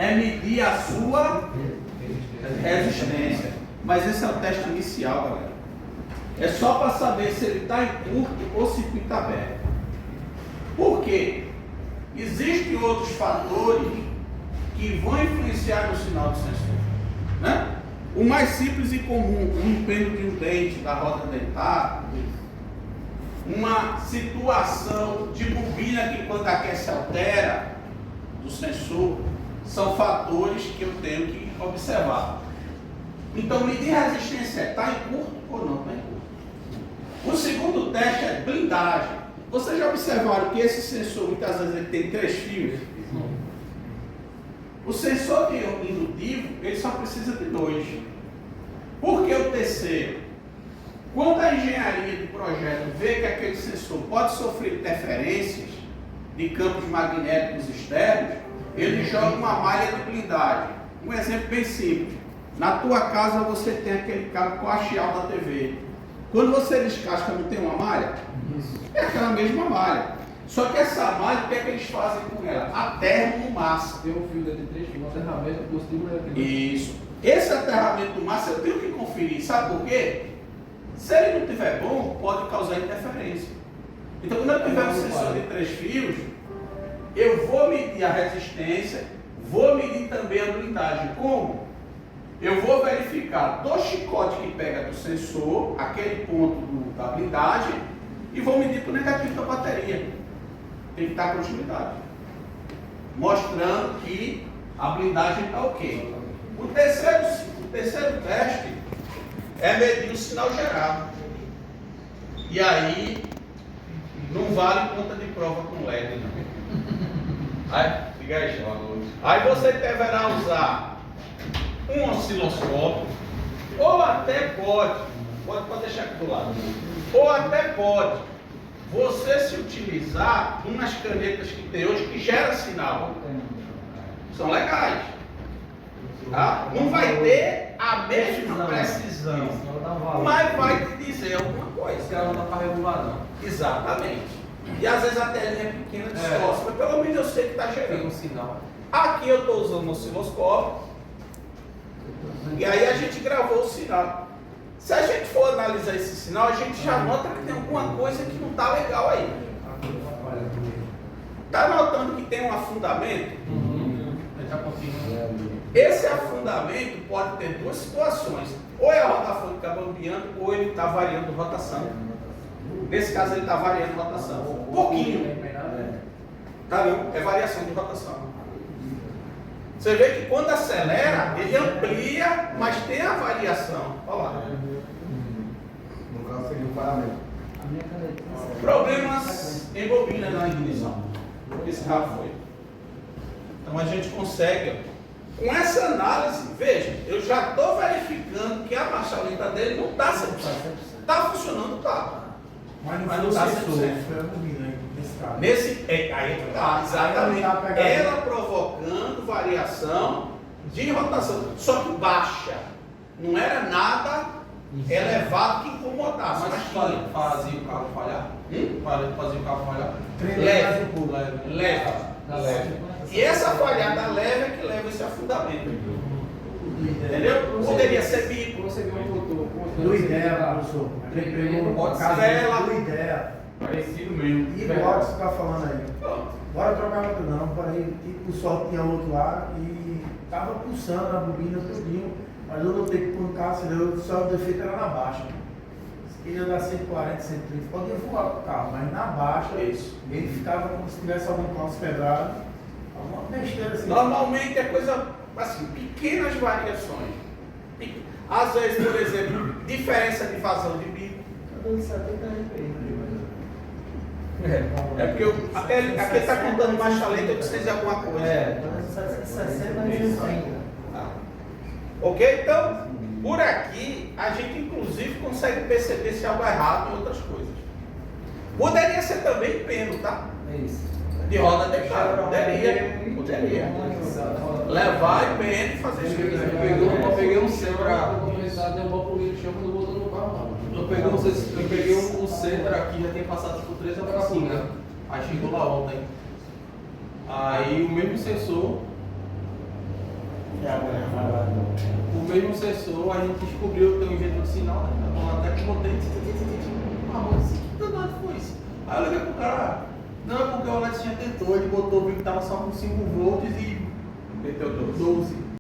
é medir a sua resistência. Mas esse é o teste inicial, galera. É só para saber se ele está em curto ou circuito aberto. Por quê? Existem outros fatores que vão influenciar no sinal do sensor, né? O mais simples e comum, o empenho de um dente da roda dentada, uma situação de bobina que quando aquece altera do sensor, são fatores que eu tenho que observar. Então, medir resistência está em curto ou não está em curto. O segundo teste é blindagem. Vocês já observaram que esse sensor, muitas vezes, ele tem 3 fios? O sensor indutivo, ele só precisa de 2. Por que o terceiro? Quando a engenharia de projeto vê que aquele sensor pode sofrer interferências de campos magnéticos externos, ele joga uma malha de blindagem. Um exemplo bem simples. Na tua casa você tem aquele cabo coaxial da TV. Quando você descasca, não tem uma malha? É aquela mesma malha. Só que essa malha, o que é que eles fazem com ela? Aterram no massa. Tem um fio de 3 fios, um aterramento positivo negativo. Isso. Esse aterramento do massa eu tenho que conferir. Sabe por quê? Se ele não estiver bom, pode causar interferência. Então, quando eu tiver um sensor de 3 fios, eu vou medir a resistência, vou medir também a blindagem. Como? Eu vou verificar do chicote que pega do sensor, aquele ponto da blindagem, e vou medir para o negativo da bateria. Tem que estar a continuidade. Mostrando que a blindagem está ok. O terceiro teste é medir o sinal gerado. E aí, não vale conta de prova com LED, não. Aí você deverá usar um osciloscópio, ou até pode deixar aqui do lado, ou até pode você se utilizar umas canetas que tem hoje que geram sinal. São legais. Tá? Não vai ter a mesma precisão, mas vai te dizer alguma coisa. Esse cara não dá para regular, não. Exatamente. E às vezes a telinha é pequena, distorce, mas pelo menos eu sei que está gerando um sinal. Aqui eu estou usando um osciloscópio. E aí a gente gravou o sinal. Se a gente for analisar esse sinal, a gente já nota que tem alguma coisa que não está legal aí. Está notando que tem um afundamento? Esse afundamento pode ter duas situações. Ou é a roda-fônica bambeando, ou ele está variando rotação. Nesse caso ele está variando rotação. Um pouquinho. Tá, não? É variação de rotação. Você vê que quando acelera, ele amplia, mas tem a variação. Olha lá. No caso seria um paramento. Problemas em bobina na ignição. Esse carro foi. Então a gente consegue. Com essa análise, veja, eu já estou verificando que a marcha lenta dele não está 100%. Está funcionando, tá. Mas não está 100%. Foi a bobina aí, nesse caso. Aí está, exatamente. Ela provocando variação de rotação, só que baixa. Não era nada elevado que incomodasse. Mas fazia o carro falhar? Fazia o carro falhar? Leve. E essa falhada leve é que leva esse afundamento. Entendeu? Poderia ser bico. Você viu um motor Do IDEA, professor. Pode ser do IDEA. parecido mesmo. Igual que você está falando aí. Bora trocar outro não. Porém, tipo, o sol tinha outro lá e estava pulsando a bobina tudinho. Mas eu notei que quando o carro acelerou, só o defeito era na baixa. Se ele andar 140, 130, podia voar com o carro, mas na baixa ele ficava como se tivesse algum calço quebrado. Alguma besteira assim. Normalmente é coisa assim, pequenas variações. Às vezes, por exemplo, diferença de vazão de bico. É porque aqui está contando marcha lenta, eu preciso de alguma coisa. Ok? Então, por aqui, a gente inclusive consegue perceber se algo é errado em outras coisas. Poderia ser também pêndulo, tá? De roda dentada. Poderia. Levar e pêndulo e fazer isso. Eu peguei um Sentra, derrubou por lixo chão quando botou no carro. Eu peguei um Sentra aqui, já tem passado por 3 operações, né? Aí chegou lá ontem. Aí o mesmo sensor O mesmo sensor, a gente descobriu que tem um injetor de sinal, né? Então até que botei. Ah, mas que danado foi isso? Aí eu liguei pro cara, não, porque o Alex tinha tentou, ele botou, viu que tava só com 5 volts e Meteu 12. 12.